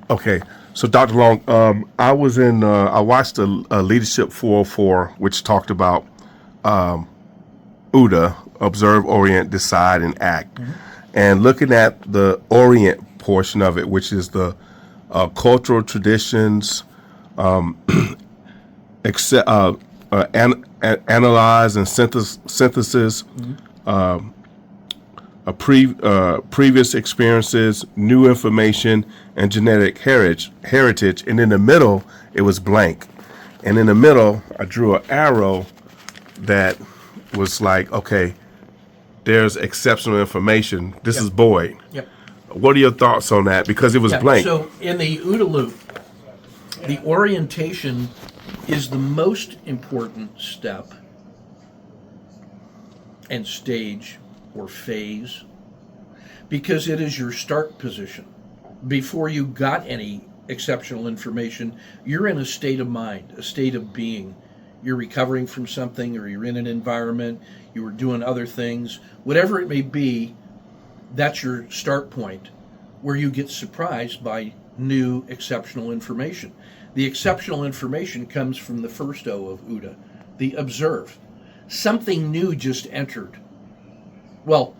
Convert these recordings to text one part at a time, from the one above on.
Okay, so Dr. Long, I watched a Leadership 404, which talked about OODA, observe, orient, decide, and act. Mm-hmm. And looking at the orient portion of it, which is the cultural traditions, accept, analyze and synthesis, Mm-hmm. previous experiences, new information, and genetic heritage. And in the middle, it was blank. And in the middle, I drew an arrow that was like, okay, there's exceptional information. This Yep. is Boyd. Yep. What are your thoughts on that? Because it was Yeah. blank. So in the OODA loop, the orientation is the most important step and stage or phase because it is your start position. Before you got any exceptional information, you're in a state of mind, a state of being. You're recovering from something, or you're in an environment, you were doing other things, whatever it may be, that's your start point where you get surprised by new exceptional information. The exceptional information comes from the first O of OODA, the observe. Something new just entered. Well,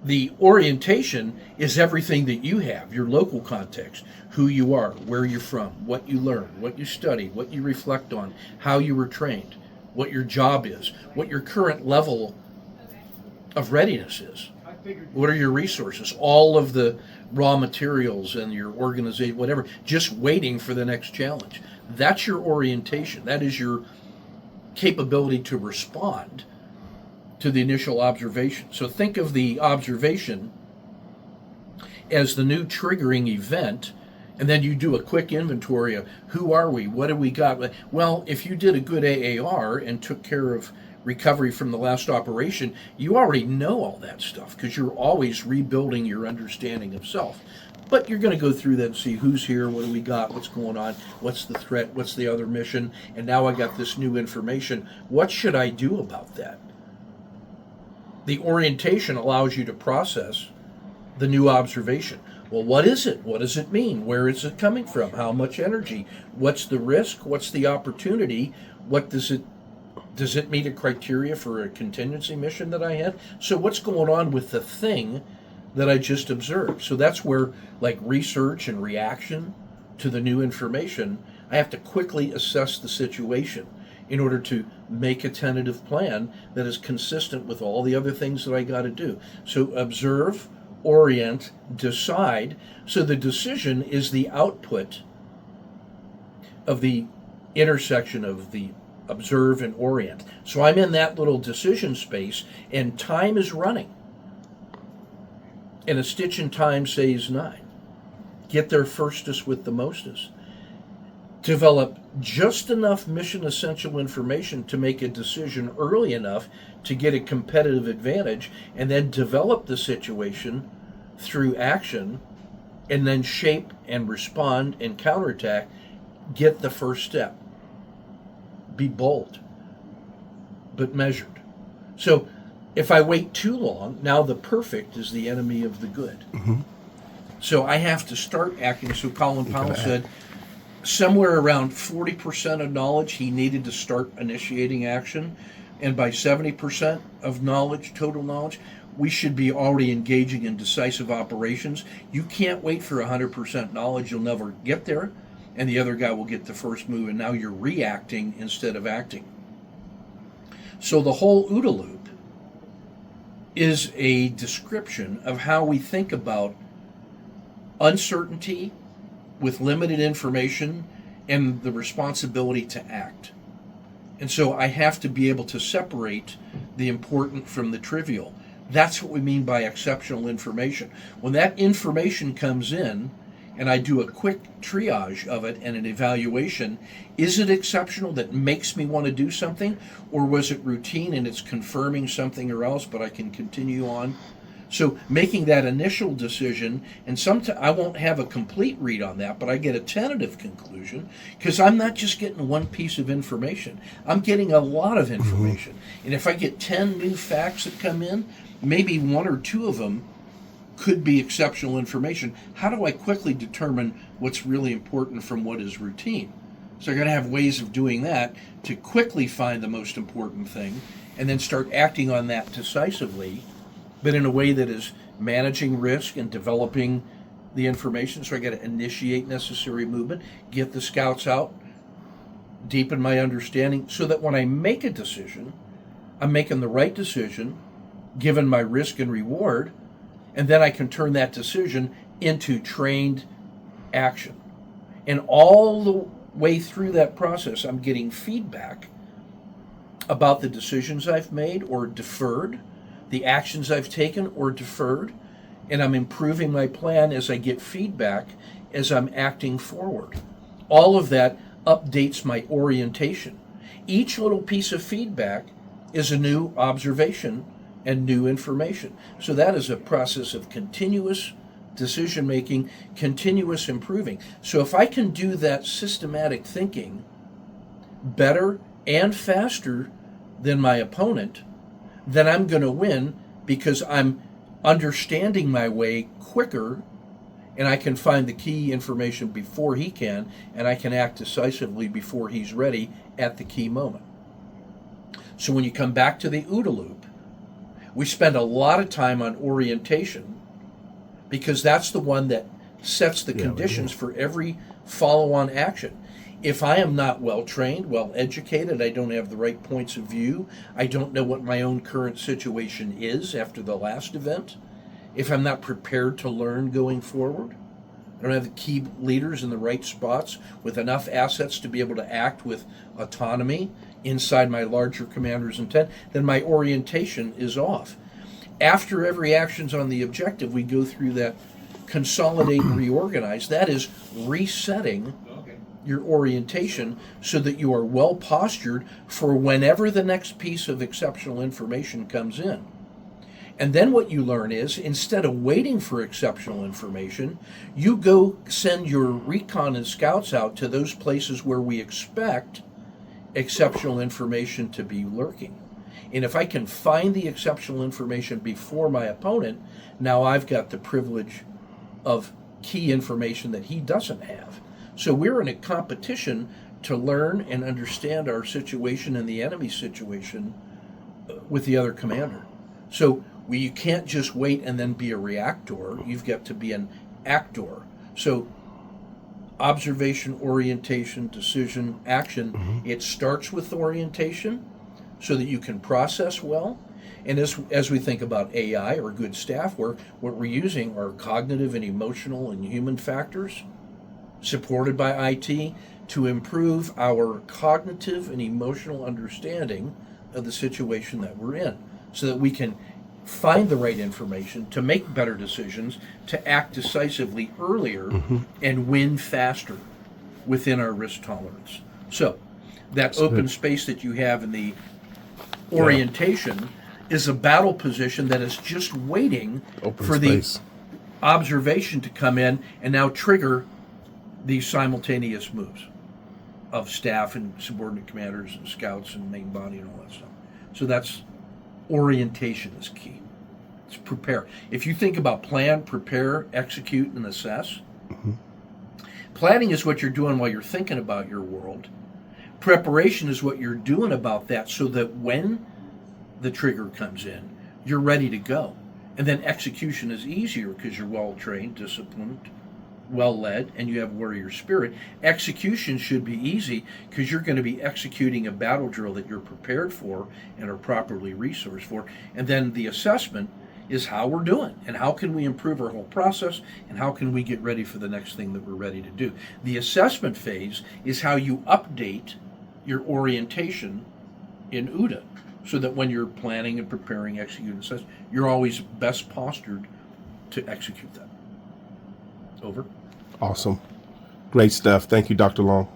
the orientation is everything that you have, your local context, who you are, where you're from, what you learn, what you study, what you reflect on, how you were trained, what your job is, what your current level of readiness is. What are your resources? All of the raw materials and your organization, whatever, just waiting for the next challenge. That's your orientation. That is your capability to respond to the initial observation. So think of the observation as the new triggering event, and then you do a quick inventory of who are we, what do we got. Well, if you did a good AAR and took care of recovery from the last operation, you already know all that stuff because you're always rebuilding your understanding of self. But you're going to go through that and see who's here, what do we got, what's going on, what's the threat, what's the other mission, and now I got this new information. What should I do about that? The orientation allows you to process the new observation. Well, what is it? What does it mean? Where is it coming from? How much energy? What's the risk? What's the opportunity? What does it meet a criteria for a contingency mission that I had? So what's going on with the thing that I just observed? So that's where, like, research and reaction to the new information, I have to quickly assess the situation in order to make a tentative plan that is consistent with all the other things that I got to do. So observe, orient, decide. So the decision is the output of the intersection of the observe and orient. So I'm in that little decision space, and time is running. And a stitch in time saves 9. Get there firstest with the mostest. Develop just enough mission essential information to make a decision early enough to get a competitive advantage, and then develop the situation through action, and then shape and respond and counterattack. Get the first step. Be bold, but measured. So if I wait too long, now the perfect is the enemy of the good. Mm-hmm. So I have to start acting. So Colin Powell said somewhere around 40% of knowledge he needed to start initiating action, and by 70% of knowledge, total knowledge, we should be already engaging in decisive operations. You can't wait for 100% knowledge. You'll never get there, and the other guy will get the first move, and now you're reacting instead of acting. So the whole OODA loop is a description of how we think about uncertainty with limited information and the responsibility to act. And so I have to be able to separate the important from the trivial. That's what we mean by exceptional information. When that information comes in and I do a quick triage of it and an evaluation, is it exceptional that makes me want to do something, or was it routine and it's confirming something or else, but I can continue on? So making that initial decision, and sometimes I won't have a complete read on that, but I get a tentative conclusion because I'm not just getting one piece of information. I'm getting a lot of information. And if I get 10 new facts that come in, maybe one or two of them could be exceptional information. How do I quickly determine what's really important from what is routine? So I got to have ways of doing that to quickly find the most important thing and then start acting on that decisively, but in a way that is managing risk and developing the information. So I got to initiate necessary movement, get the scouts out, deepen my understanding so that when I make a decision, I'm making the right decision given my risk and reward, and then I can turn that decision into trained action. And all the way through that process, I'm getting feedback about the decisions I've made or deferred, the actions I've taken or deferred, and I'm improving my plan as I get feedback as I'm acting forward. All of that updates my orientation. Each little piece of feedback is a new observation and new information. So that is a process of continuous decision making, continuous improving. So if I can do that systematic thinking better and faster than my opponent, then I'm going to win because I'm understanding my way quicker, and I can find the key information before he can, and I can act decisively before he's ready at the key moment. So when you come back to the OODA loop, we spend a lot of time on orientation because that's the one that sets the conditions for every follow-on action. If I am not well trained, well educated, I don't have the right points of view, I don't know what my own current situation is after the last event, if I'm not prepared to learn going forward, I don't have the key leaders in the right spots with enough assets to be able to act with autonomy inside my larger commander's intent, then my orientation is off. After every action's on the objective, we go through that consolidate and reorganize. That is resetting your orientation so that you are well postured for whenever the next piece of exceptional information comes in. And then what you learn is, instead of waiting for exceptional information, you go send your recon and scouts out to those places where we expect exceptional information to be lurking. And if I can find the exceptional information before my opponent, now I've got the privilege of key information that he doesn't have. So we're in a competition to learn and understand our situation and the enemy situation with the other commander. So you can't just wait and then be a reactor. You've got to be an actor. So observation, orientation, decision, action, it starts with orientation so that you can process well. And as we think about AI or good staff work, what we're using are cognitive and emotional and human factors supported by IT to improve our cognitive and emotional understanding of the situation that we're in so that we can find the right information to make better decisions, to act decisively earlier and win faster within our risk tolerance. So that open space that you have in the orientation is a battle position that is just waiting for the observation to come in and now trigger these simultaneous moves of staff and subordinate commanders and scouts and main body and all that stuff. So that's orientation is key. It's prepare. If you think about plan, prepare, execute, and assess, planning is what you're doing while you're thinking about your world. Preparation is what you're doing about that so that when the trigger comes in, you're ready to go. And then execution is easier because you're well trained, disciplined, well led, and you have warrior spirit. Execution should be easy because you're going to be executing a battle drill that you're prepared for and are properly resourced for. And then the assessment is how we're doing and how can we improve our whole process and how can we get ready for the next thing that we're ready to do. The assessment phase is how you update your orientation in OODA so that when you're planning and preparing, executing, and assess, you're always best postured to execute that. Over. Awesome. Great stuff. Thank you, Dr. Long.